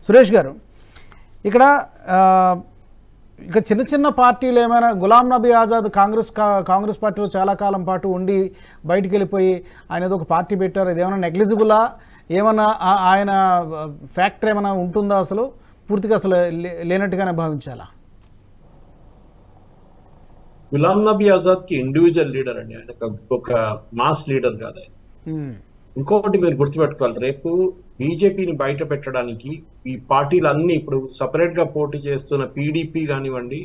సురేష్ గారు, ఇక్కడ ఇక చిన్న చిన్న పార్టీలు ఏమైనా గులాం నబీ ఆజాద్ కాంగ్రెస్ పార్టీలో చాలా కాలం పాటు ఉండి బయటికి వెళ్ళిపోయి ఆయన ఏదో ఒక పార్టీ పెట్టారు, ఇది ఏమైనా నెగ్లిజిబులా, ఏమైనా ఆయన ఫ్యాక్టర్ ఏమైనా ఉంటుందా, అసలు పూర్తిగా అసలు లేనట్టుగానే భావించాలా? గులాం నబీ ఆజాద్ కి ఇండివిజువల్ లీడర్ అండి, ఆయన ఒక మాస్ లీడర్ కాదు ఆయన. ఇంకొకటి మీరు గుర్తుపెట్టుకోవాలి, రేపు బీజేపీని బయట పెట్టడానికి ఈ పార్టీలన్నీ ఇప్పుడు సపరేట్ గా పోటీ చేస్తున్న పీడీపీ కానివ్వండి,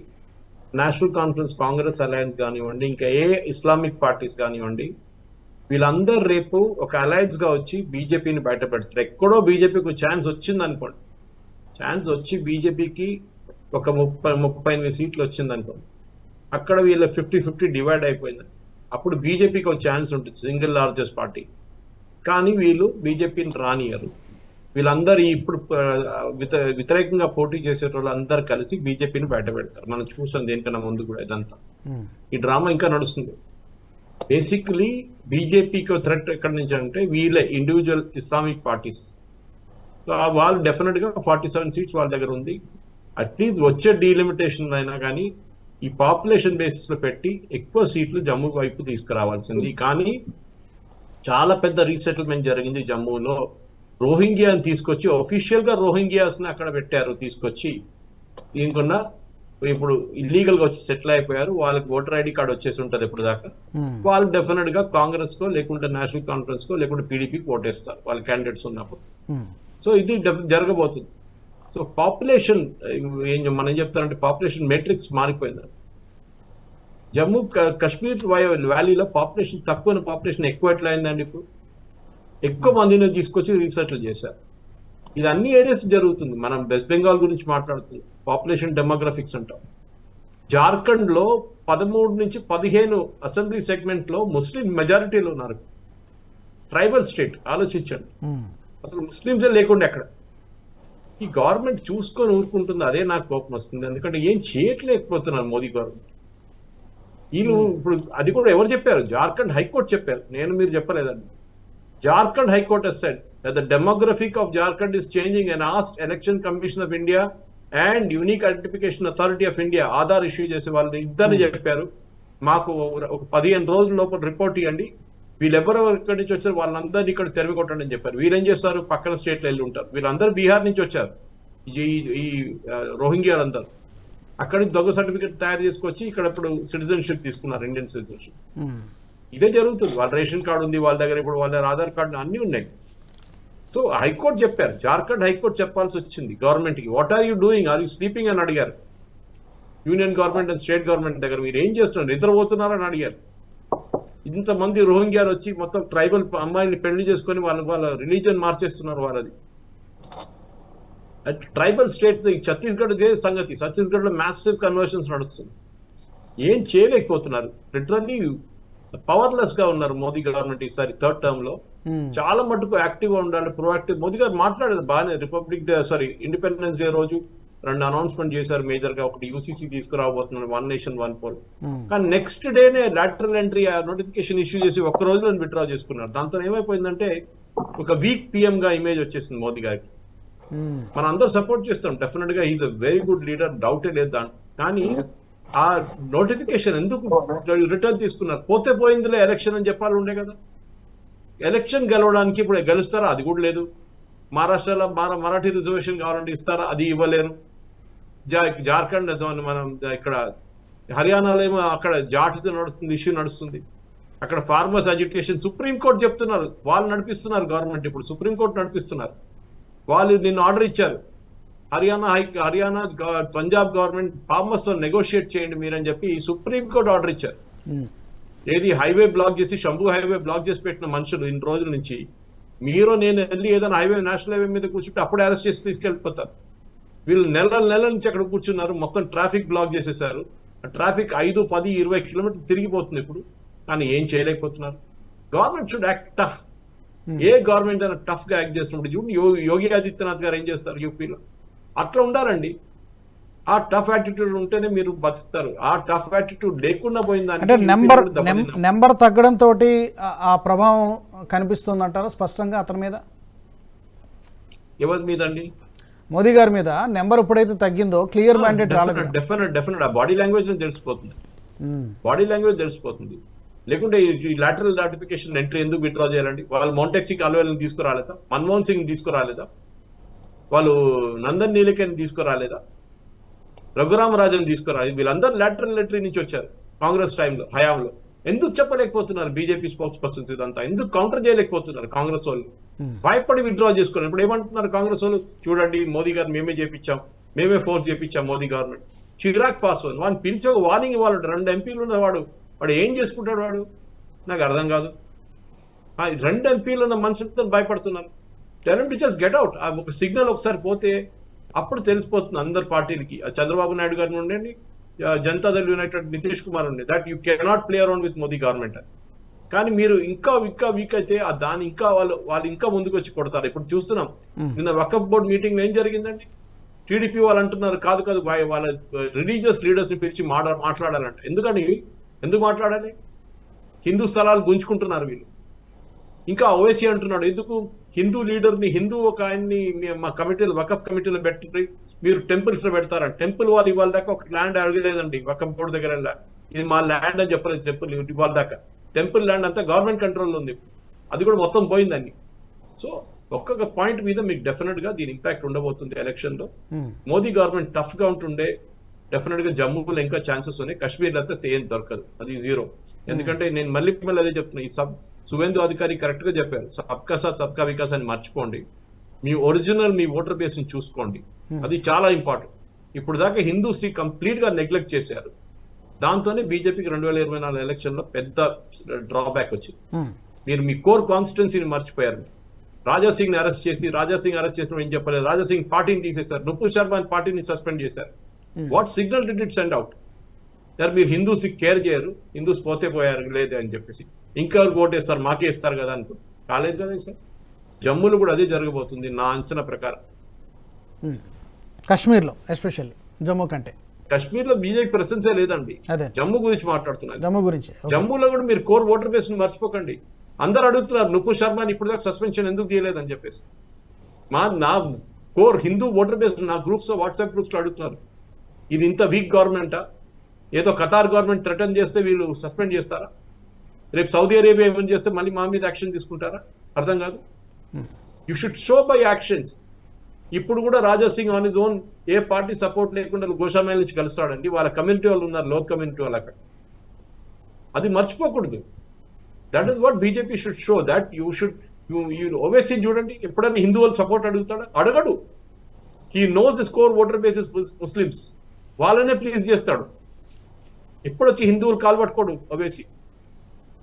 నేషనల్ కాన్ఫరెన్స్ కాంగ్రెస్ అలయన్స్ కానివ్వండి, ఇంకా ఏ ఇస్లామిక్ పార్టీస్ కానివ్వండి, వీళ్ళందరూ రేపు ఒక అలయన్స్ గా వచ్చి బీజేపీని బయట పెడతారు. ఎక్కడో బీజేపీకి ఛాన్స్ వచ్చింది అనుకోండి, ఛాన్స్ వచ్చి బీజేపీకి ఒక 38 సీట్లు వచ్చింది అనుకోండి, అక్కడ వీళ్ళ 50-50 డివైడ్ అయిపోయింది. అప్పుడు బీజేపీకి ఒక ఛాన్స్ ఉంటుంది, సింగిల్ లార్జెస్ట్ పార్టీ. కానీ వీళ్ళు బీజేపీని రానియరు. వీళ్ళందరూ ఇప్పుడు వ్యతిరేకంగా పోటీ చేసే వాళ్ళు అందరు కలిసి బీజేపీని బయట పెడతారు. మనం చూసాం దేనికన్నా ముందు కూడా ఇదంతా. ఈ డ్రామా ఇంకా నడుస్తుంది. బేసిక్లీ బీజేపీకి థ్రెట్ ఎక్కడి నుంచి అంటే వీళ్ళే ఇండివిజువల్ ఇస్లామిక్ పార్టీస్. సో వాళ్ళు డెఫినెట్ గా 47 సీట్స్ వాళ్ళ దగ్గర ఉంది. అట్లీస్ట్ వచ్చే డీలిమిటేషన్ అయినా కానీ ఈ పాపులేషన్ బేసిస్ లో పెట్టి ఎక్కువ సీట్లు జమ్మూ వైపు తీసుకురావాల్సింది. కానీ చాలా పెద్ద రీసెటిల్మెంట్ జరిగింది జమ్మూలో. రోహింగ్యాని తీసుకొచ్చి ఒఫీషియల్ గా రోహింగ్యాస్ ని అక్కడ పెట్టారు, తీసుకొచ్చి దీనికన్నా ఇప్పుడు ఇల్లీగల్ గా వచ్చి సెటిల్ అయిపోయారు. వాళ్ళకి ఓటర్ ఐడి కార్డు వచ్చేసి ఉంటది ఇప్పుడు దాకా. వాళ్ళు డెఫినెట్ గా కాంగ్రెస్ కో లేకుంటే నేషనల్ కాన్ఫరెన్స్ కో లేకుంటే పీడీపీకి ఓటేస్తారు వాళ్ళ క్యాండిడేట్స్ ఉన్నప్పుడు. సో ఇది జరగబోతుంది. సో పాపులేషన్ మనం చెప్తారంటే పాపులేషన్ మెట్రిక్స్ మారిపోయింది. జమ్మూ కాశ్మీర్ వ్యాలీలో పాపులేషన్ తక్కువ, పాపులేషన్ ఎక్కువ ఎట్లా అయిందండి? ఇప్పుడు ఎక్కువ మందిని తీసుకొచ్చి రీసెటిల్ చేశారు. ఇది అన్ని ఏరియాస్ జరుగుతుంది. మనం వెస్ట్ బెంగాల్ గురించి మాట్లాడుతున్నాం, పాపులేషన్ డెమోగ్రఫిక్స్ అంటాం. జార్ఖండ్ లో 13 నుంచి 15 అసెంబ్లీ సెగ్మెంట్ లో ముస్లిం మెజారిటీలో ఉన్నారు. ట్రైబల్ స్టేట్, ఆలోచించండి. అసలు ముస్లింసే లేకుండా ఎక్కడ. ఈ గవర్నమెంట్ చూసుకొని ఊరుకుంటుంది. అదే నాకు కోపం వస్తుంది. ఎందుకంటే ఏం చేయట్లేకపోతున్నారు మోదీ గవర్నమెంట్. వీళ్ళు ఇప్పుడు అది కూడా ఎవరు చెప్పారు? జార్ఖండ్ హైకోర్టు చెప్పారు, మీరు చెప్పలేదండి. Jharkhand high court has said that the demographic of Jharkhand is changing and asked Election Commission of India and Unique Identification Authority of India, Aadhaar issue చేసే వాళ్ళు ఇద్దరిని చెప్పారు, మాకు ఒక 15 రోజుల లోపల రిపోర్ట్ ఇవ్వండి, వీళ్ళెవరో ఇక్కడి నుంచి వచ్చారు వాళ్ళందరినీ ఇక్కడ తెరవి కొట్టండి అని చెప్పారు. వీళ్ళేం చేస్తారు? పక్కన స్టేట్లో వెళ్ళి ఉంటారు. వీళ్ళందరూ బీహార్ నుంచి వచ్చారు, ఈ రోహింగ్యాలందరూ. అక్కడి నుంచి దొంగ సర్టిఫికేట్ తయారు చేసుకొచ్చి ఇక్కడ ఇప్పుడు సిటిజన్షిప్ తీసుకున్నారు, ఇండియన్ సిటిజన్షిప్. ఇదే జరుగుతుంది. వాళ్ళ రేషన్ కార్డు ఉంది వాళ్ళ దగ్గర, ఇప్పుడు వాళ్ళ ఆధార్ కార్డు అన్ని ఉన్నాయి. సో హైకోర్టు చెప్పారు, జార్ఖండ్ హైకోర్టు చెప్పాల్సి వచ్చింది గవర్నమెంట్ కి, what are you doing, are you sleeping అని అడిగారు. Union government and state government దగ్గర మీరు ఏం చేస్తున్నారు, నిద్రపోతున్నారని అడిగారు. ఇంతమంది రోహింగ్యాలు వచ్చి మొత్తం ట్రైబల్ అమ్మాయిని పెళ్లి చేసుకొని వాళ్ళ రిలీజియన్ మార్చేస్తున్నారు వాళ్ళది. ట్రైబల్ స్టేట్ ఛత్తీస్గఢ్ ఇదే సంగతి. ఛత్తీస్గఢ్ లో మ్యాసివ్ కన్వర్షన్స్ నడుస్తుంది. ఏం చేయలేకపోతున్నారు. లిటరల్లీ పవర్లెస్ గా ఉన్నారు మోదీ గవర్నమెంట్ ఈసారి థర్డ్ టర్మ్ లో. చాలా మటుకు యాక్టివ్ గా ఉండాలి, ప్రొయాక్టివ్. మోదీ గారు మాట్లాడేది బాగానే, ఇండిపెండెన్స్ డే రోజు 2 అనౌన్స్మెంట్ చేశారు మేజర్ గా. ఒకటి యూసీసీ తీసుకురాబోతున్నారు, 1 నేషన్ 1 పోల్. కానీ నెక్స్ట్ డేనే లాటరల్ ఎంట్రీ నోటిఫికేషన్ ఇష్యూ చేసి ఒక్క రోజులో విత్డ్రా చేసుకున్నారు. దాంతో ఏమైపోయిందంటే ఒక వీక్ పిఎం గా ఇమేజ్ వచ్చేసింది మోదీ గారికి. మనం అందరూ సపోర్ట్ చేస్తాం, డెఫినెట్ గా is a very good leader, డౌటే లేదు దాంట్లో. కానీ ఆ నోటిఫికేషన్ ఎందుకు రిటర్న్ తీసుకున్నారు? పోతే పోయిందిలే, ఎలక్షన్ అని చెప్పాలి ఉండే కదా. ఎలక్షన్ గెలవడానికి ఇప్పుడు గెలుస్తారా? అది కూడా లేదు. మహారాష్ట్రలో మరాఠీ రిజర్వేషన్ కావాలంటే ఇస్తారా? అది ఇవ్వలేరు. జార్ఖండ్ మనం ఇక్కడ హర్యానాలో ఏమో అక్కడ జాటితో నడుస్తుంది, ఇష్యూ నడుస్తుంది. అక్కడ ఫార్మర్స్ అజిటేషన్ సుప్రీంకోర్టు చెప్తున్నారు, వాళ్ళు నడిపిస్తున్నారు గవర్నమెంట్. ఇప్పుడు సుప్రీంకోర్టు నడిపిస్తున్నారు. వాళ్ళు నిన్న ఆర్డర్ ఇచ్చారు, హర్యానా పంజాబ్ గవర్నమెంట్ ఫార్మర్స్ తో నెగోషియేట్ చేయండి మీరని చెప్పి సుప్రీంకోర్టు ఆర్డర్ ఇచ్చారు. ఏది హైవే బ్లాక్ చేసి, శంభు హైవే బ్లాక్ చేసి పెట్టిన మనుషులు ఇన్ని రోజుల నుంచి, మీరు నేను వెళ్ళి ఏదైనా హైవే నేషనల్ హైవే మీద కూర్చుంటే అప్పుడే అరెస్ట్ చేసి తీసుకెళ్ళిపోతారు. వీళ్ళు నెలల నుంచి అక్కడ కూర్చున్నారు, మొత్తం ట్రాఫిక్ బ్లాక్ చేసేసారు. ట్రాఫిక్ 5, 10, 20 కిలోమీటర్లు తిరిగిపోతుంది ఇప్పుడు. కానీ ఏం చేయలేకపోతున్నారు. Government should act tough. A government అయినా టఫ్ గా యాక్ట్ చేస్తున్నప్పుడు చూడండి యోగి ఆదిత్యనాథ్ గారు ఏం చేస్తారు యూపీలో. అట్లా ఉండాలండి. ఆ టఫ్ యాటిట్యూడ్ ఉంటేనే మీరు బతుకుతారు. ఆ టఫ్ యాటిట్యూడ్ లేకుండా పోయిందంటే నెంబర్ తగ్గడంతో ఆ ప్రభావం కనిపిస్తుంది అంటారా స్పష్టంగా అతని మీద? ఎవరి మీద అండి? మోదీ గారి మీద నెంబర్ ఎప్పుడైతే తగ్గిందో క్లియర్ మ్యాండేట్ రాలేదు. డెఫినెట్ ఆ బాడీ లాంగ్వేజ్ తెలిసిపోతుంది, బాడీ లాంగ్వేజ్ తెలిసిపోతుంది. లేకుంటే ఈ లాటరల్ నోటిఫికేషన్ ఎంట్రీ ఎందుకు విత్డ్రా చేయాలండి? వాళ్ళు మౌంటెక్సీకి అల్వేలను తీసుకురాలేదా? మన్మోహన్ సింగ్ తీసుకురాలేదా? వాళ్ళు నందన్ నీలకేని తీసుకురాలేదా? రఘురామరాజన్ తీసుకురాలేదు. వీళ్ళందరూ లాటరల్ ఎంట్రీ నుంచి వచ్చారు కాంగ్రెస్ టైంలో, హయాంలో. ఎందుకు చెప్పలేకపోతున్నారు బీజేపీ స్పోక్స్ పర్సన్స్? ఇదంతా ఎందుకు కౌంటర్ చేయలేకపోతున్నారు కాంగ్రెస్ వాళ్ళు? భయపడి విత్డ్రా చేసుకున్నారు. ఇప్పుడు ఏమంటున్నారు కాంగ్రెస్ వాళ్ళు? చూడండి మోదీ గారు మేమే చేపించాం, మేమే ఫోర్స్ చేపించాం మోదీ గవర్నమెంట్. చిరాగ్ పాస్వాన్ వాడిని పిలిచి ఒక వార్నింగ్ ఇవ్వాలి. 2 ఎంపీలు ఉన్న వాడు ఏం చేసుకుంటాడు? వాడు నాకు అర్థం కాదు. 2 ఎంపీలు ఉన్న మనుషులతో భయపడుతున్నారు. Tell to just get out. ఒక సిగ్నల్ ఒకసారి పోతే అప్పుడు తెలిసిపోతుంది అందరు పార్టీలకి. చంద్రబాబు నాయుడు గారిని ఉండండి, జనతాదళ్ యునైటెడ్ నితీష్ కుమార్ ఉండే, that you cannot play around with Modi government అని. కానీ మీరు ఇంకా వీక్ అయితే దాన్ని ఇంకా వాళ్ళు ఇంకా ముందుకు వచ్చి కొడతారు. ఇప్పుడు చూస్తున్నాం నిన్న వకఫ్ బోర్డ్ మీటింగ్ ఏం జరిగిందండి? టీడీపీ వాళ్ళు అంటున్నారు కాదు వాళ్ళ రిలీజియస్ లీడర్స్ ని పిలిచి మాట్లాడాలంట. ఎందుకు మాట్లాడాలి? హిందూ స్థలాలు గుంజుకుంటున్నారు వీళ్ళు. ఇంకా ఓవైసీ అంటున్నాడు ఎందుకు హిందూ లీడర్ని, హిందూ ఒక ఆయన్ని మా కమిటీలో, వకఫ్ కమిటీలో పెట్టి మీరు టెంపుల్స్ లో పెడతారంట. టెంపుల్ వాళ్ళు ఇవాళ దాకా ఒక ల్యాండ్ అడగలేదండి వకఫ్ బోర్డు దగ్గర. ఇది మా ల్యాండ్ అని చెప్పలేదు టెంపుల్ ఇవాళ దాకా. టెంపుల్ ల్యాండ్ అంతా గవర్నమెంట్ కంట్రోల్లో ఉంది, అది కూడా మొత్తం పోయిందండి. సో ఒక్కొక్క పాయింట్ మీద మీకు డెఫినెట్ గా దీని ఇంపాక్ట్ ఉండబోతుంది ఎలక్షన్ లో. మోదీ గవర్నమెంట్ టఫ్ గా ఉంటుండే డెఫినెట్ గా జమ్మూలో ఇంకా ఛాన్సెస్ ఉన్నాయి. కాశ్మీర్ అయితే సేమ్ దొరకదు, అది 0. ఎందుకంటే నేను మళ్ళీ అదే చెప్తున్నా, ఈ సువేందు అధికారి కరెక్ట్ గా చెప్పారు, సబ్కా సాత్ సబ్కా వికాస్ అని మర్చిపోండి. మీ ఒరిజినల్ మీ ఓటర్ బేస్ ని చూసుకోండి, అది చాలా ఇంపార్టెంట్. ఇప్పుడు దాకా హిందూస్ ని కంప్లీట్ గా నెగ్లెక్ట్ చేశారు. దాంతోనే బీజేపీకి 2024 ఎలక్షన్ లో పెద్ద డ్రాబ్యాక్ వచ్చింది. మీరు మీ కోర్ కాన్స్టిట్యున్సీని మర్చిపోయారు. రాజాసింగ్ ని అరెస్ట్ చేసిన ఏం చెప్పలేదు. రాజాసింగ్ పార్టీని తీసేశారు. నుపుర్ శర్మ పార్టీని సస్పెండ్ చేశారు. What signal did it send out? మీరు హిందూస్ కేర్ చేయరు, హిందూస్ పోయారు లేదు అని చెప్పేసి ఇంకెవరికి ఓటేస్తారు, మాకే ఇస్తారు కదా అనుకో. కాలేదు కదా సార్. జమ్మూలో కూడా అదే జరగబోతుంది నా అంచనా ప్రకారం. కాశ్మీర్లో ఎస్పెషల్లీ, జమ్మూ కంటే కాశ్మీర్లో బీజేపీ ప్రెసెన్సే లేదండి. జమ్మూ గురించి మాట్లాడుతున్నారు. జమ్మూలో కూడా మీరు కోర్ ఓటర్ బేస్ ని మర్చిపోకండి. అందరు అడుగుతున్నారు నుపుర్ శర్మని ఇప్పుడు దాకా సస్పెన్షన్ ఎందుకు చేయలేదని చెప్పేసి. నా కోర్ హిందూ ఓటర్ బేస్ నా గ్రూప్స్ వాట్సాప్ గ్రూప్స్ లో అడుగుతున్నారు, ఇది ఇంత వీక్ గవర్నమెంటా? ఏదో ఖతార్ గవర్నమెంట్ థ్రెటన్ చేస్తే వీళ్ళు సస్పెండ్ చేస్తారా? రేపు సౌదీ అరేబియా ఏమైనా చేస్తే మళ్ళీ మా మీద యాక్షన్ తీసుకుంటారా? అర్థం కాదు. You should show by actions. ఇప్పుడు కూడా Raja Singh on his own ఏ పార్టీ సపోర్ట్ లేకుండా గోషామేల్ నుంచి కలుస్తాడండి. వాళ్ళ కమ్యూనిటీ వాళ్ళు ఉన్నారు, లోత్ కమ్యూనిటీ వాళ్ళు అక్కడ. అది మర్చిపోకూడదు. That is what BJP should show. That you Owaisi చూడండి, ఎప్పుడైనా హిందూ వాళ్ళు సపోర్ట్ అడుగుతాడా? అడగడు. He knows the score voter basis Muslims, వాళ్ళనే ప్లీజ్ చేస్తాడు. ఎప్పుడొచ్చి హిందువులు కాల్పట్టుకోడు ఓవైసీ.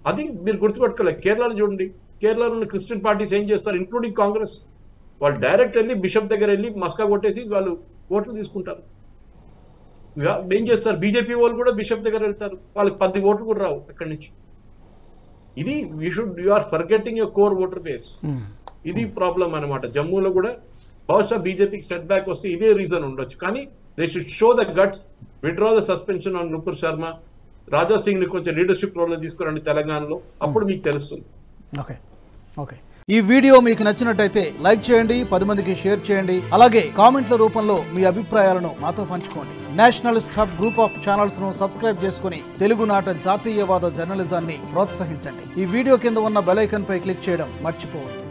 అది మీరు గుర్తుపెట్టుకోలేదు. కేరళలో చూడండి, కేరళలో ఉన్న క్రిస్టియన్ పార్టీస్ ఏం చేస్తారు, ఇంక్లూడింగ్ కాంగ్రెస్, వాళ్ళు డైరెక్ట్ వెళ్ళి బిషప్ దగ్గర వెళ్ళి మస్కా కొట్టేసి వాళ్ళు ఓట్లు తీసుకుంటారు. ఏం చేస్తారు, బీజేపీ వాళ్ళు కూడా బిషప్ దగ్గర వెళ్తారు, వాళ్ళకి 10 ఓట్లు కూడా రావు అక్కడి నుంచి. ఇది you are forgetting your core voter base. ఇది ప్రాబ్లం అనమాట. జమ్మూలో కూడా బహుశా బీజేపీకి సెట్ బ్యాక్ వస్తే ఇదే రీజన్ ఉండొచ్చు. కానీ they should show the guts, withdraw the suspension on Nupur Sharma, Raja Singh ని కొంచెం లీడర్షిప్ రోల్ లో తీసుకురండి తెలంగాణలో, అప్పుడు మీకు తెలుస్తుంది. ఓకే. ఈ వీడియో మీకు నచ్చినట్టయితే లైక్ చేయండి, 10 మందికి షేర్ చేయండి. అలాగే కామెంట్ల రూపంలో మీ అభిప్రాయాలను మాతో పంచుకోండి. Nationalist hub group of channels ను సబ్స్క్రైబ్ చేసుకుని తెలుగునాట జాతీయవాద జర్నలిజాన్ని ప్రోత్సహించండి. ఈ వీడియో కింద ఉన్న బెల్ ఐకాన్ పై క్లిక్ చేయడం మర్చిపోవద్దు.